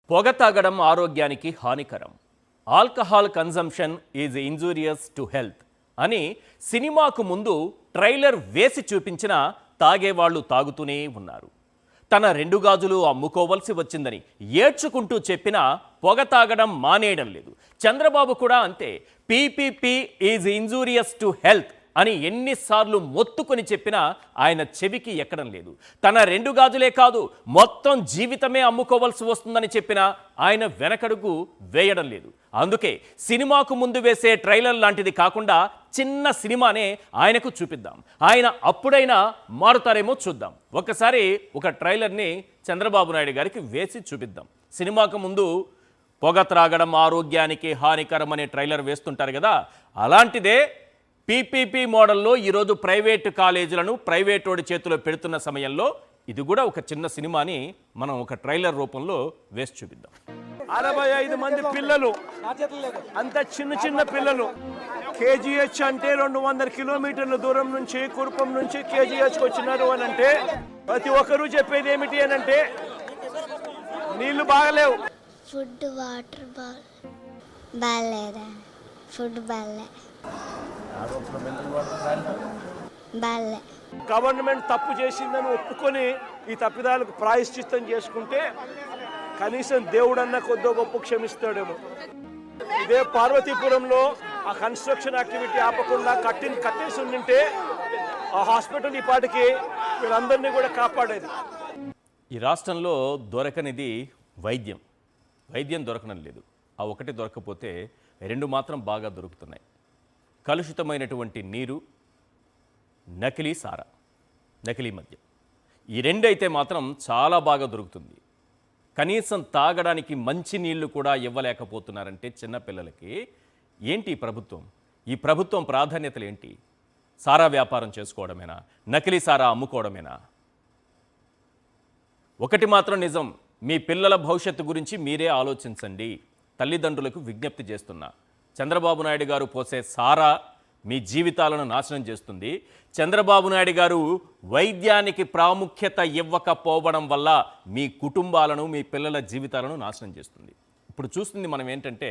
పొగ తాగడం ఆరోగ్యానికి హానికరం. Alcohol consumption is injurious to health అని సినిమాకు ముందు ట్రైలర్ వేసి చూపించిన తాగేవాళ్లు తాగుతూనే ఉన్నారు. తన 2 గాజులు అమ్ముకోవలసి వచ్చిందని ఏడ్చుకుంటూ చెప్పినా పొగ తాగడం మానేయడం లేదు. చంద్రబాబు కూడా అంతే. PPP is injurious to health అని ఎన్నిసార్లు మొత్తుకొని చెప్పినా ఆయన చెవికి ఎక్కడం లేదు. తన 2 గాజులే కాదు, మొత్తం జీవితమే అమ్ముకోవాల్సి వస్తుందని చెప్పినా ఆయన వెనకడుగు వేయడం లేదు. అందుకే సినిమాకు ముందు వేసే ట్రైలర్ లాంటిది కాకుండా చిన్న సినిమానే ఆయనకు చూపిద్దాం. ఆయన అప్పుడైనా మారుతారేమో చూద్దాం. ఒక్కసారి ఒక ట్రైలర్ని చంద్రబాబు నాయుడు గారికి వేసి చూపిద్దాం. సినిమాకు ముందు పొగ త్రాగడం ఆరోగ్యానికి హానికరం అనే ట్రైలర్ వేస్తుంటారు కదా, అలాంటిదే పీపీపీ మోడల్లో ఈరోజు ప్రైవేటు కాలేజీలను ప్రైవేటోడి చేతిలో పెడుతున్న సమయంలో ఇది కూడా ఒక చిన్న సినిమాని మనం ఒక ట్రైలర్ రూపంలో వేసి చూపిద్దాం. 65 మంది పిల్లలు, అంత చిన్న పిల్లలు. కేజీహెచ్ అంటే 200 కిలోమీటర్ల దూరం నుంచి కురుపం నుంచి కేజీహెచ్కి వచ్చినారు అని అంటే ప్రతి ఒక్కరూ చెప్పేది ఏమిటి అని అంటే నీళ్లు బాగలేవు, ఫుడ్ వాటర్ బాగాలేదా, ఫుడ్ బాగాలే. గవర్నమెంట్ తప్పు చేసిందని ఒప్పుకొని ఈ తప్పిదాలకు ప్రాయశ్చిత్తం చేసుకుంటే కనీసం దేవుడన్న కొద్దో గొప్ప క్షమిస్తాడేమో. ఇదే పార్వతీపురంలో ఆ కన్స్ట్రక్షన్ యాక్టివిటీ ఆపకుండా కట్టేసి ఉండింటే ఆ హాస్పిటల్ ఈ పాటికి వీళ్ళందరినీ కూడా కాపాడేది. ఈ రాష్ట్రంలో దొరకనిది వైద్యం దొరకడం లేదు. ఆ ఒకటి దొరకపోతే 2 మాత్రం బాగా దొరుకుతున్నాయి. కలుషితమైనటువంటి నీరు, నకిలీ సారా, నకిలీ మద్యం. ఈ 2 అయితే మాత్రం చాలా బాగా దొరుకుతుంది. కనీసం తాగడానికి మంచి నీళ్లు కూడా ఇవ్వలేకపోతున్నారంటే చిన్నపిల్లలకి ఏంటి ఈ ప్రభుత్వం ప్రాధాన్యతలు ఏంటి? సారా వ్యాపారం చేసుకోవడమేనా? నకిలీ సారా అమ్ముకోవడమేనా? ఒకటి మాత్రం నిజం, మీ పిల్లల భవిష్యత్తు గురించి మీరే ఆలోచించండి. తల్లిదండ్రులకు విజ్ఞప్తి చేస్తున్నా. చంద్రబాబు నాయుడు గారు పోసే సారా మీ జీవితాలను నాశనం చేస్తుంది. చంద్రబాబు నాయుడు గారు వైద్యానికి ప్రాముఖ్యత ఇవ్వకపోవడం వల్ల మీ కుటుంబాలను, మీ పిల్లల జీవితాలను నాశనం చేస్తుంది. ఇప్పుడు చూస్తుంది మనం ఏంటంటే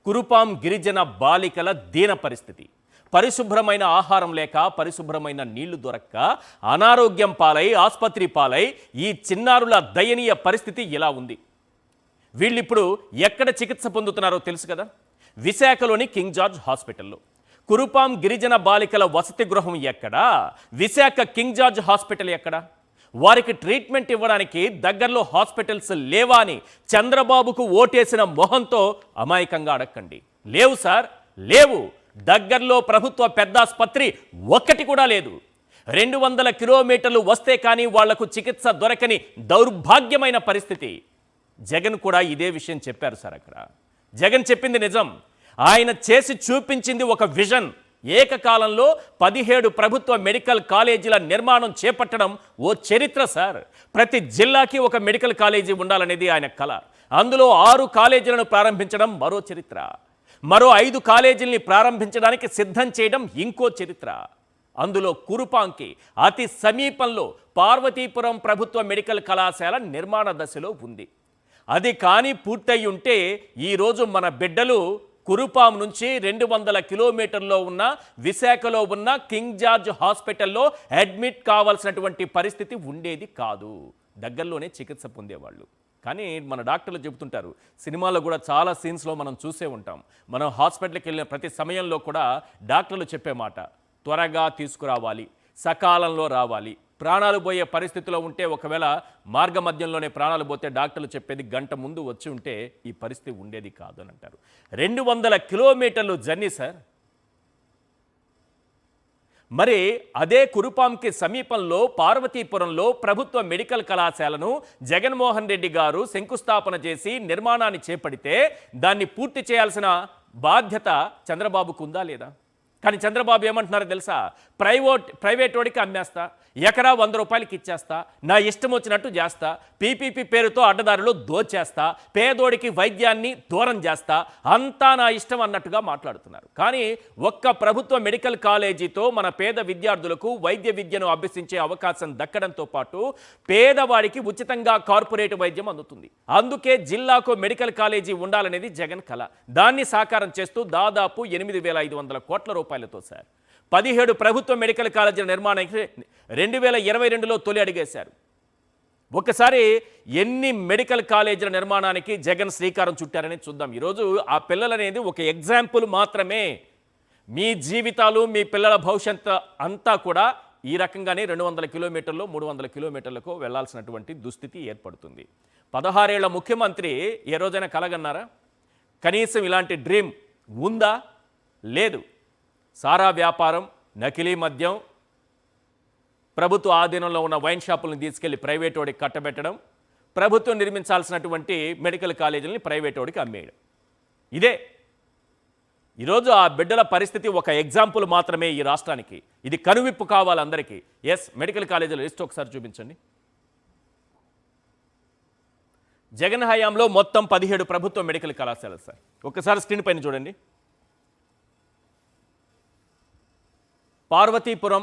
కురుపాం గిరిజన బాలికల దీన పరిస్థితి. పరిశుభ్రమైన ఆహారం లేక, పరిశుభ్రమైన నీళ్లు దొరక్క అనారోగ్యం పాలై, ఆసుపత్రి పాలై ఈ చిన్నారుల దయనీయ పరిస్థితి ఇలా ఉంది. వీళ్ళిప్పుడు ఎక్కడ చికిత్స పొందుతున్నారో తెలుసు కదా, విశాఖలోని కింగ్ జార్జ్ హాస్పిటల్లో. కురుపాం గిరిజన బాలికల వసతి గృహం ఎక్కడా? విశాఖ కింగ్ జార్జ్ హాస్పిటల్ ఎక్కడా? వారికి ట్రీట్మెంట్ ఇవ్వడానికి దగ్గరలో హాస్పిటల్స్ లేవా అని చంద్రబాబుకు ఓటేసిన మొహంతో అమాయకంగా అడగండి. లేవు సార్, లేవు. దగ్గరలో ప్రభుత్వ పెద్ద ఆసుపత్రి ఒక్కటి కూడా లేదు. 200 కిలోమీటర్లు వస్తే కానీ వాళ్లకు చికిత్స దొరకని దౌర్భాగ్యమైన పరిస్థితి. జగన్ కూడా ఇదే విషయం చెప్పారు సార్. అక్కడ జగన్ చెప్పింది నిజం. ఆయన చేసి చూపించింది ఒక విజన్. ఏకకాలంలో 17 ప్రభుత్వ మెడికల్ కాలేజీల నిర్మాణం చేపట్టడం ఓ చరిత్ర సార్. ప్రతి జిల్లాకి ఒక మెడికల్ కాలేజీ ఉండాలనేది ఆయన కల. అందులో 6 కాలేజీలను ప్రారంభించడం మరో చరిత్ర. మరో 5 కాలేజీల్ని ప్రారంభించడానికి సిద్ధం చేయడం ఇంకో చరిత్ర. అందులో కురుపాంకి అతి సమీపంలో పార్వతీపురం ప్రభుత్వ మెడికల్ కళాశాల నిర్మాణ దశలో ఉంది. అది కానీ పూర్తయి ఉంటే ఈరోజు మన బిడ్డలు కురుపాం నుంచి 200 కిలోమీటర్లో ఉన్న విశాఖలో ఉన్న కింగ్ జార్జ్ హాస్పిటల్లో అడ్మిట్ కావాల్సినటువంటి పరిస్థితి ఉండేది కాదు. దగ్గరలోనే చికిత్స పొందేవాళ్ళు. కానీ మన డాక్టర్లు చెబుతుంటారు, సినిమాల్లో కూడా చాలా సీన్స్లో మనం చూసే ఉంటాం. మనం హాస్పిటల్కి వెళ్ళిన ప్రతి సమయంలో కూడా డాక్టర్లు చెప్పే మాట, త్వరగా తీసుకురావాలి, సకాలంలో రావాలి. ప్రాణాలు పోయే పరిస్థితిలో ఉంటే, ఒకవేళ మార్గ మధ్యంలోనే ప్రాణాలు పోతే డాక్టర్లు చెప్పేది గంట ముందు వచ్చి ఉంటే ఈ పరిస్థితి ఉండేది కాదు అని అంటారు. 200 కిలోమీటర్లు జర్నీ సార్. మరి అదే కురుపాంకి సమీపంలో పార్వతీపురంలో ప్రభుత్వ మెడికల్ కళాశాలను జగన్మోహన్ రెడ్డి గారు శంకుస్థాపన చేసి నిర్మాణాన్ని చేపడితే దాన్ని పూర్తి చేయాల్సిన బాధ్యత చంద్రబాబుకు ఉందా లేదా? కానీ చంద్రబాబు ఏమంటున్నారో తెలుసా? ప్రైవేట్ వాడికి అమ్మేస్తా, ఎకరా 100 రూపాయలకి ఇచ్చేస్తా, నా ఇష్టం వచ్చినట్టు చేస్తా, పీపీపీ పేరుతో అడ్డదారులు దోచేస్తా, పేదోడికి వైద్యాన్ని దూరం చేస్తా, అంతా నా ఇష్టం అన్నట్టుగా మాట్లాడుతున్నారు. కానీ ఒక్క ప్రభుత్వ మెడికల్ కాలేజీతో మన పేద విద్యార్థులకు వైద్య విద్యను అభ్యసించే అవకాశం దక్కడంతో పాటు పేదవాడికి ఉచితంగా కార్పొరేట్ వైద్యం అందుతుంది. అందుకే జిల్లాకు మెడికల్ కాలేజీ ఉండాలనేది జగన్ కళ. దాన్ని సాకారం చేస్తూ దాదాపు 8,500 కోట్ల రూపాయలతో సార్ 17 ప్రభుత్వ మెడికల్ కాలేజీల నిర్మాణానికి 2022లో తొలి అడిగేశారు. ఒక్కసారి ఎన్ని మెడికల్ కాలేజీల నిర్మాణానికి జగన్ శ్రీకారం చుట్టారని చూద్దాం. ఈరోజు ఆ పిల్లలనేది ఒక ఎగ్జాంపుల్ మాత్రమే. మీ జీవితాలు, మీ పిల్లల భవిష్యత్తు అంతా కూడా ఈ రకంగానే 200 కిలోమీటర్లు 300 కిలోమీటర్లకు వెళ్లాల్సినటువంటి దుస్థితి ఏర్పడుతుంది. 16 ఏళ్ల ముఖ్యమంత్రి ఏ రోజైనా కలగన్నారా? కనీసం ఇలాంటి డ్రీమ్ ఉందా? లేదు. సారా వ్యాపారం, నకిలీ మద్యం, ప్రభుత్వ ఆధీనంలో ఉన్న వైన్ షాపులను తీసుకెళ్లి ప్రైవేట్ వాడికి కట్టబెట్టడం, ప్రభుత్వం నిర్మించాల్సినటువంటి మెడికల్ కాలేజీలని ప్రైవేట్ వాడికి అమ్మేయడం. ఇదే ఈరోజు ఆ బిడ్డల పరిస్థితి. ఒక ఎగ్జాంపుల్ మాత్రమే ఈ రాష్ట్రానికి. ఇది కనువిప్పు కావాలి అందరికీ. ఎస్, మెడికల్ కాలేజీల లిస్ట్ ఒకసారి చూపించండి. జగన్ హయాంలో మొత్తం 17 ప్రభుత్వ మెడికల్ కళాశాలలు సార్. ఒకసారి స్క్రీన్ పైన చూడండి. పార్వతీపురం,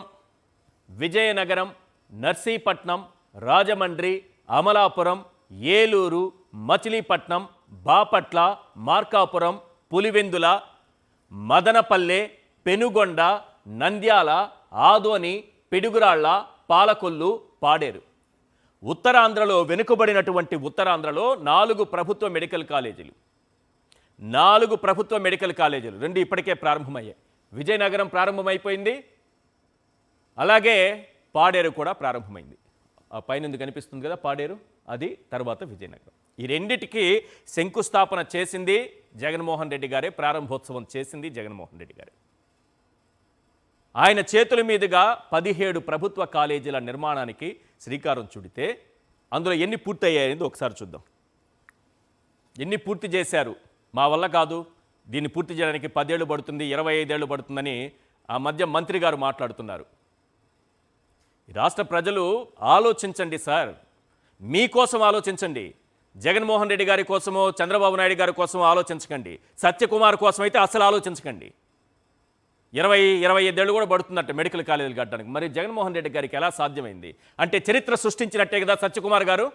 విజయనగరం, నర్సీపట్నం, రాజమండ్రి, అమలాపురం, ఏలూరు, మచిలీపట్నం, బాపట్ల, మార్కాపురం, పులివెందుల, మదనపల్లె, పెనుగొండ, నంద్యాల, ఆదోని, పిడుగురాళ్ల, పాలకొల్లు, పాడేరు. ఉత్తరాంధ్రలో వెనుకబడినటువంటి ఉత్తరాంధ్రలో 4 ప్రభుత్వ మెడికల్ కాలేజీలు, 4 ప్రభుత్వ మెడికల్ కాలేజీలు, 2 ఇప్పటికే ప్రారంభమయ్యాయి. విజయనగరం ప్రారంభమైపోయింది, అలాగే పాడేరు కూడా ప్రారంభమైంది. ఆ పైన కనిపిస్తుంది కదా పాడేరు, అది తర్వాత విజయనగరం. ఈ రెండిటికి శంకుస్థాపన చేసింది జగన్మోహన్ రెడ్డి గారే, ప్రారంభోత్సవం చేసింది జగన్మోహన్ రెడ్డి గారే. ఆయన చేతుల మీదుగా 17 ప్రభుత్వ కాలేజీల నిర్మాణానికి శ్రీకారం చుడితే అందులో ఎన్ని పూర్తయ్యాయనేది ఒకసారి చూద్దాం. ఎన్ని పూర్తి చేశారు? మా వల్ల కాదు, దీన్ని పూర్తి చేయడానికి 10 ఏళ్ళు పడుతుంది, 25 ఏళ్ళు పడుతుందని ఆ మధ్య మంత్రి గారు మాట్లాడుతున్నారు. ఈ రాష్ట్ర ప్రజలు ఆలోచించండి సార్, మీకోసం ఆలోచించండి. జగన్మోహన్ రెడ్డి గారి కోసమో చంద్రబాబు నాయుడు గారి కోసమో ఆలోచించకండి. సత్యకుమార్ కోసం అయితే అసలు ఆలోచించకండి. 20-25 ఏళ్ళు కూడా పడుతుందట మెడికల్ కాలేజీలు కట్టడానికి. మరి జగన్మోహన్ రెడ్డి గారికి ఎలా సాధ్యమైంది? అంటే చరిత్ర సృష్టించినట్టే కదా సత్యకుమార్ గారు,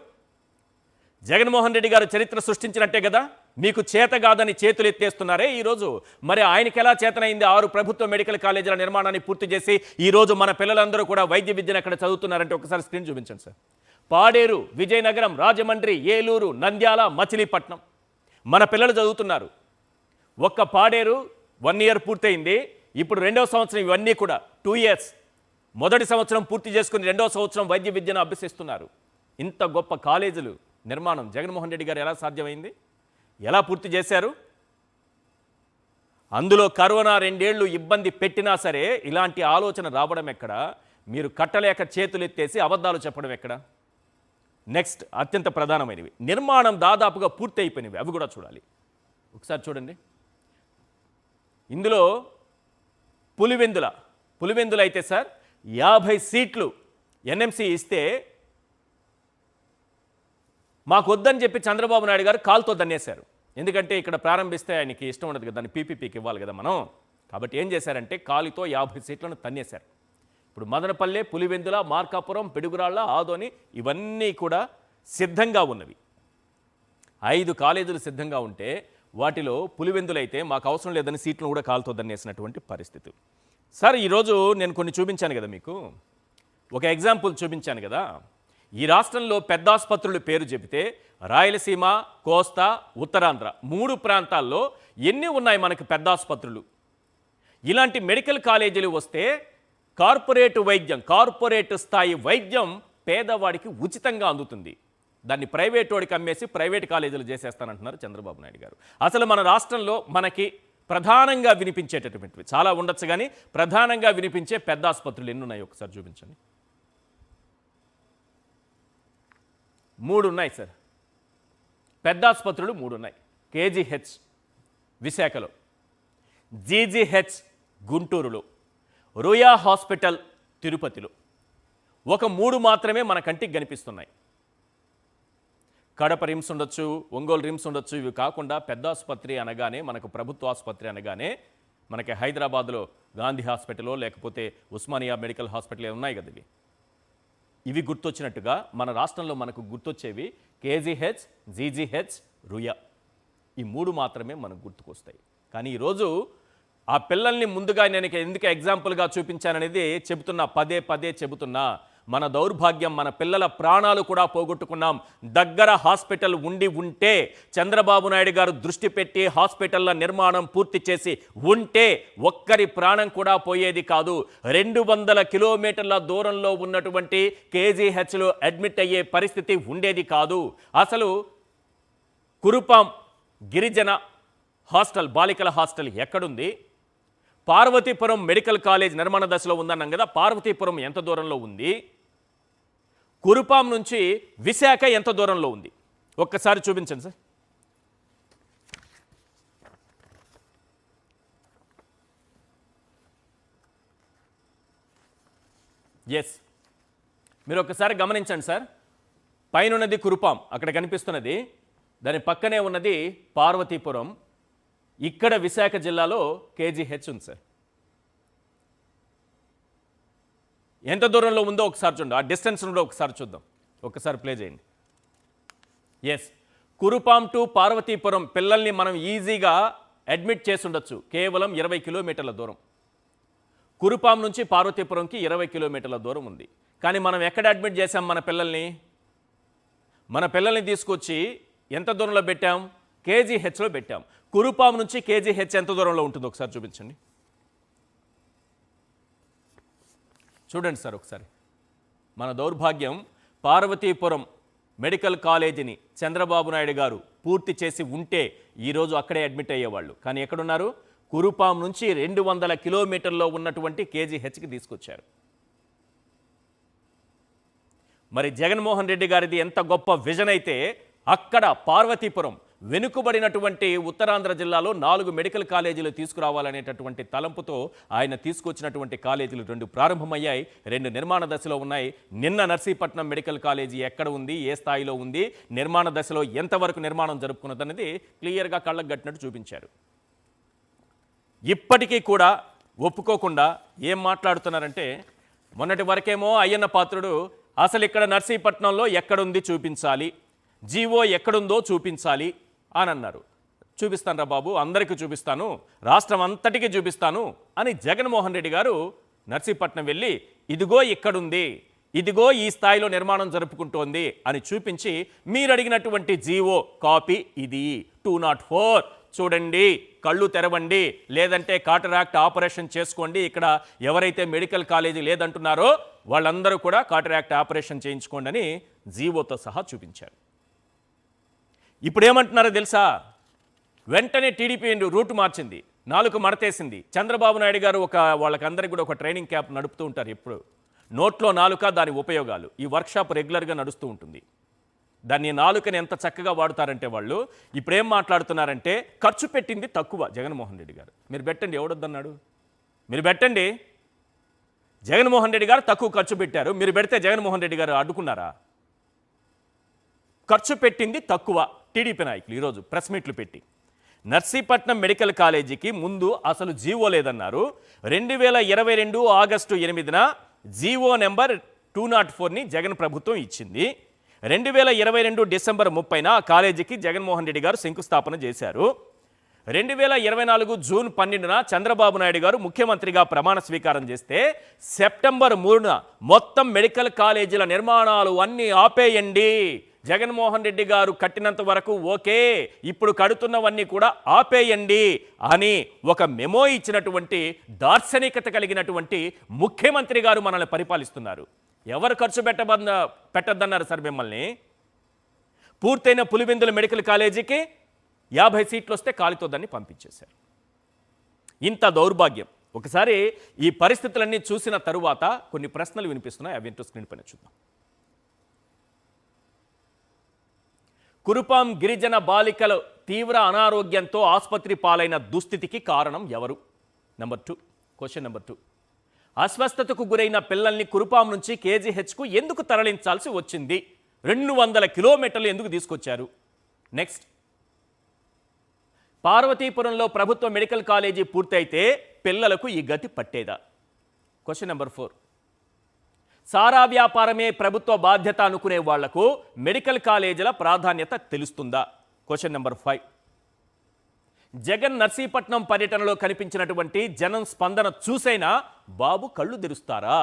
జగన్మోహన్ రెడ్డి గారు చరిత్ర సృష్టించినట్టే కదా. మీకు చేత కాదని చేతులు ఎత్తేస్తున్నారే ఈరోజు. మరి ఆయనకి ఎలా చేతనైంది 6 ప్రభుత్వ మెడికల్ కాలేజీల నిర్మాణాన్ని పూర్తి చేసి ఈరోజు మన పిల్లలందరూ కూడా వైద్య విద్యను అక్కడ చదువుతున్నారంటే ఒకసారి స్క్రీన్ చూపించండి సార్. పాడేరు, విజయనగరం, రాజమండ్రి, ఏలూరు, నంద్యాల, మచిలీపట్నం మన పిల్లలు చదువుతున్నారు. ఒక్క పాడేరు 1 ఇయర్ పూర్తయింది, ఇప్పుడు 2వ సంవత్సరం. ఇవన్నీ కూడా 2 ఇయర్స్. మొదటి సంవత్సరం పూర్తి చేసుకుని 2వ సంవత్సరం వైద్య విద్యను అభ్యసిస్తున్నారు. ఇంత గొప్ప కాలేజీలు నిర్మాణం జగన్మోహన్ రెడ్డి గారు ఎలా సాధ్యమైంది? ఎలా పూర్తి చేశారు? అందులో కరోనా 2 ఏళ్ళు ఇబ్బంది పెట్టినా సరే ఇలాంటి ఆలోచన రావడం ఎక్కడ? మీరు కట్టలేక చేతులు ఎత్తేసి అబద్ధాలు చెప్పడం ఎక్కడ? నెక్స్ట్, అత్యంత ప్రధానమైనవి నిర్మాణం దాదాపుగా పూర్తి అయిపోయినవి, అవి కూడా చూడాలి. ఒకసారి చూడండి. ఇందులో పులివెందుల అయితే సార్ 50 సీట్లు ఎన్ఎంసీ ఇస్తే మాకు వద్దని చెప్పి చంద్రబాబు నాయుడు గారు కాల్తో దన్నేశారు. ఎందుకంటే ఇక్కడ ప్రారంభిస్తే ఆయనకి ఇష్టం ఉండదు కదా, దాన్ని పీపీపీకి ఇవ్వాలి కదా మనం. కాబట్టి ఏం చేశారంటే కాలితో 50 సీట్లను తన్నేశారు. ఇప్పుడు మదనపల్లె, పులివెందుల, మార్కాపురం, పిడుగురాళ్ల, ఆదోని ఇవన్నీ కూడా సిద్ధంగా ఉన్నవి. 5 కాలేజీలు సిద్ధంగా ఉంటే వాటిలో పులివెందులైతే మాకు అవసరం లేదని సీట్లను కూడా కాలుతో దన్నేసినటువంటి పరిస్థితి. సార్, ఈరోజు నేను కొన్ని చూపించాను కదా మీకు, ఒక ఎగ్జాంపుల్ చూపించాను కదా. ఈ రాష్ట్రంలో పెద్ద ఆసుపత్రుల పేరు చెబితే రాయలసీమ, కోస్తా, ఉత్తరాంధ్ర 3 ప్రాంతాల్లో ఎన్ని ఉన్నాయి మనకు పెద్ద ఆసుపత్రులు? ఇలాంటి మెడికల్ కాలేజీలు వస్తే కార్పొరేట్ స్థాయి వైద్యం పేదవాడికి ఉచితంగా అందుతుంది. దాన్ని ప్రైవేట్ వాడికి అమ్మేసి ప్రైవేట్ కాలేజీలు చేసేస్తానంటున్నారు చంద్రబాబు నాయుడు గారు. అసలు మన రాష్ట్రంలో మనకి ప్రధానంగా వినిపించేటటువంటివి చాలా ఉండొచ్చు, కానీ ప్రధానంగా వినిపించే పెద్ద ఆసుపత్రులు ఎన్ని ఉన్నాయి ఒకసారి చూపించండి. 3 ఉన్నాయి సార్. పెద్ద ఆసుపత్రులు 3 ఉన్నాయి. కేజీహెచ్ విశాఖలో, జీజీహెచ్ గుంటూరులో, రుయా హాస్పిటల్ తిరుపతిలో. ఒక 3 మాత్రమే మన కంటికి కనిపిస్తున్నాయి. కడప రిమ్స్ ఉండొచ్చు, ఒంగోలు రిమ్స్ ఉండొచ్చు. ఇవి కాకుండా పెద్ద ఆసుపత్రి అనగానే, మనకు ప్రభుత్వ ఆసుపత్రి అనగానే మనకి హైదరాబాద్లో గాంధీ హాస్పిటలో లేకపోతే ఉస్మానియా మెడికల్ హాస్పిటల్ ఉన్నాయి కదా. ఇవి గుర్తొచ్చినట్టుగా మన రాష్ట్రంలో మనకు గుర్తొచ్చేవి కేజీహెచ్, జీజీహెచ్, రుయా. ఈ 3 మాత్రమే మనకు గుర్తుకొస్తాయి. కానీ ఈరోజు ఆ పిల్లల్ని ముందుగా నేను ఎందుకు ఎగ్జాంపుల్గా చూపించాననేది చెబుతున్నా, పదే చెబుతున్నా. మన దౌర్భాగ్యం, మన పిల్లల ప్రాణాలు కూడా పోగొట్టుకున్నాం. దగ్గర హాస్పిటల్ ఉంటే, చంద్రబాబు నాయుడు గారు దృష్టి పెట్టి హాస్పిటల్ల నిర్మాణం పూర్తి చేసి ఉంటే ఒక్కరి ప్రాణం కూడా పోయేది కాదు. 200 కిలోమీటర్ల దూరంలో ఉన్నటువంటి కేజీహెచ్లో అడ్మిట్ అయ్యే పరిస్థితి ఉండేది కాదు. అసలు కురుపాం గిరిజన హాస్టల్, బాలికల హాస్టల్ ఎక్కడుంది? పార్వతీపురం మెడికల్ కాలేజ్ నిర్మాణ దశలో ఉందన్నాం కదా. పార్వతీపురం ఎంత దూరంలో ఉంది? కురుపాం నుంచి విశాఖ ఎంత దూరంలో ఉంది? ఒక్కసారి చూపించండి సార్. ఎస్, మీరు ఒక్కసారి గమనించండి సార్. పైన ఉన్నది కురుపాం, అక్కడ కనిపిస్తున్నది. దాని పక్కనే ఉన్నది పార్వతీపురం. ఇక్కడ విశాఖ జిల్లాలో కేజీహెచ్ ఉంది సార్. ఎంత దూరంలో ఉందో ఒకసారి చూడండి. ఆ డిస్టెన్స్ ఉందో ఒకసారి చూద్దాం. ఒకసారి ప్లే చేయండి. ఎస్, కురుపాం టు పార్వతీపురం పిల్లల్ని మనం ఈజీగా అడ్మిట్ చేసి ఉండొచ్చు. కేవలం 20 కిలోమీటర్ల దూరం. కురుపాం నుంచి పార్వతీపురంకి 20 కిలోమీటర్ల దూరం ఉంది. కానీ మనం ఎక్కడ అడ్మిట్ చేశాం మన పిల్లల్ని? మన పిల్లల్ని తీసుకొచ్చి ఎంత దూరంలో పెట్టాం? కేజీహెచ్లో పెట్టాం. కురుపాం నుంచి కేజీహెచ్ ఎంత దూరంలో ఉంటుందో ఒకసారి చూపించండి. చూడండి సార్ ఒకసారి. మన దౌర్భాగ్యం, పార్వతీపురం మెడికల్ కాలేజీని చంద్రబాబు నాయుడు గారు పూర్తి చేసి ఉంటే ఈరోజు అక్కడే అడ్మిట్ అయ్యేవాళ్ళు. కానీ ఎక్కడున్నారు? కురుపాం నుంచి 200 కిలోమీటర్లో ఉన్నటువంటి కేజీహెచ్కి తీసుకొచ్చారు. మరి జగన్మోహన్ రెడ్డి గారిది ఎంత గొప్ప విజన్ అయితే, అక్కడ పార్వతీపురం వెనుకబడినటువంటి ఉత్తరాంధ్ర జిల్లాలో 4 మెడికల్ కాలేజీలు తీసుకురావాలనేటటువంటి తలంపుతో ఆయన తీసుకొచ్చినటువంటి కాలేజీలు 2 ప్రారంభమయ్యాయి. 2 నిర్మాణ దశలో ఉన్నాయి. నిన్న నర్సీపట్నం మెడికల్ కాలేజీ ఎక్కడ ఉంది, ఏ స్థాయిలో ఉంది, నిర్మాణ దశలో ఎంతవరకు నిర్మాణం జరుపుకున్నదనేది క్లియర్గా కళ్ళకు కట్టినట్టు చూపించారు. ఇప్పటికీ కూడా ఒప్పుకోకుండా ఏం మాట్లాడుతున్నారంటే, మొన్నటి వరకేమో అయ్యన్న పాత్రుడు అసలు ఇక్కడ నర్సీపట్నంలో ఎక్కడుంది చూపించాలి, జీవో ఎక్కడుందో చూపించాలి అని అన్నారు. చూపిస్తాను రా బాబు, అందరికీ చూపిస్తాను, రాష్ట్రం అంతటికీ చూపిస్తాను అని జగన్మోహన్ రెడ్డి గారు నర్సీపట్నం వెళ్ళి ఇదిగో ఇక్కడుంది, ఇదిగో ఈ స్థాయిలో నిర్మాణం జరుపుకుంటోంది అని చూపించి, మీరు అడిగినటువంటి జీవో కాపీ ఇది 204 చూడండి, కళ్ళు తెరవండి, లేదంటే కాటరాక్ట్ ఆపరేషన్ చేసుకోండి, ఇక్కడ ఎవరైతే మెడికల్ కాలేజీ లేదంటున్నారో వాళ్ళందరూ కూడా కాటరాక్ట్ ఆపరేషన్ చేయించుకోండి అని జీవోతో సహా చూపించారు. ఇప్పుడు ఏమంటున్నారో తెలుసా? వెంటనే టీడీపీ రూట్ మార్చింది, నాలుగు మడతేసింది. చంద్రబాబు నాయుడు గారు వాళ్ళకందరికీ కూడా ఒక ట్రైనింగ్ క్యాంప్ నడుపుతూ ఉంటారు. ఎప్పుడు నోట్లో నాలుక, దాని ఉపయోగాలు, ఈ వర్క్షాప్ రెగ్యులర్గా నడుస్తూ ఉంటుంది. దాన్ని నాలుకని ఎంత చక్కగా వాడుతారంటే వాళ్ళు ఇప్పుడు ఏం మాట్లాడుతున్నారంటే, ఖర్చు పెట్టింది తక్కువ జగన్మోహన్ రెడ్డి గారు. మీరు పెట్టండి, ఎవడొద్దన్నాడు? మీరు పెట్టండి. జగన్మోహన్ రెడ్డి గారు తక్కువ ఖర్చు పెట్టారు, మీరు పెడితే జగన్మోహన్ రెడ్డి గారు అడ్డుకున్నారా? ఖర్చు పెట్టింది తక్కువ. టీడీపీ నాయకులు ఈరోజు ప్రెస్ మీట్లు పెట్టి నర్సీపట్నం మెడికల్ కాలేజీకి ముందు అసలు జీవో లేదన్నారు. 2022 ఆగస్టు 8న జీవో నెంబర్ 204ని జగన్ ప్రభుత్వం ఇచ్చింది. 2022 డిసెంబర్ 30న ఆ కాలేజీకి జగన్మోహన్ రెడ్డి గారు శంకుస్థాపన చేశారు. 2024 జూన్ 12న చంద్రబాబు నాయుడు గారు ముఖ్యమంత్రిగా ప్రమాణ స్వీకారం చేస్తే, సెప్టెంబర్ 3న మొత్తం మెడికల్ కాలేజీల నిర్మాణాలు అన్నీ ఆపేయండి, జగన్మోహన్ రెడ్డి గారు కట్టినంత వరకు ఓకే, ఇప్పుడు కడుతున్నవన్నీ కూడా ఆపేయండి అని ఒక మెమో ఇచ్చినటువంటి దార్శనికత కలిగినటువంటి ముఖ్యమంత్రి గారు మనల్ని పరిపాలిస్తున్నారు. ఎవరు ఖర్చు పెట్టద్దన్నారు సార్ మిమ్మల్ని? పూర్తయిన పులివెందుల మెడికల్ కాలేజీకి 50 సీట్లు వస్తే కాలితో దాన్ని పంపించేశారు. ఇంత దౌర్భాగ్యం. ఒకసారి ఈ పరిస్థితులన్నీ చూసిన తరువాత కొన్ని ప్రశ్నలు వినిపిస్తున్నాయి, అవి ఏంటో స్క్రీన్ పైన చూద్దాం. కురుపాం గిరిజన బాలికలు తీవ్ర అనారోగ్యంతో ఆసుపత్రి పాలైన దుస్థితికి కారణం ఎవరు? Number 2 question number 2. అస్వస్థతకు గురైన పిల్లల్ని కురుపాం నుంచి కేజీహెచ్కు ఎందుకు తరలించాల్సి వచ్చింది? 200 కిలోమీటర్లు ఎందుకు తీసుకొచ్చారు? నెక్స్ట్, పార్వతీపురంలో ప్రభుత్వ మెడికల్ కాలేజీ పూర్తయితే పిల్లలకు ఈ గతి పట్టేదా? Question number 4. సారా వ్యాపారమే ప్రభుత్వ బాధ్యత అనుకునే వాళ్లకు మెడికల్ కాలేజీల ప్రాధాన్యత తెలుస్తుందా? Question number 5. జగన్ నర్సీపట్నం పర్యటనలో కనిపించినటువంటి జనం స్పందన చూసైనా బాబు కళ్ళు తెరుస్తారా?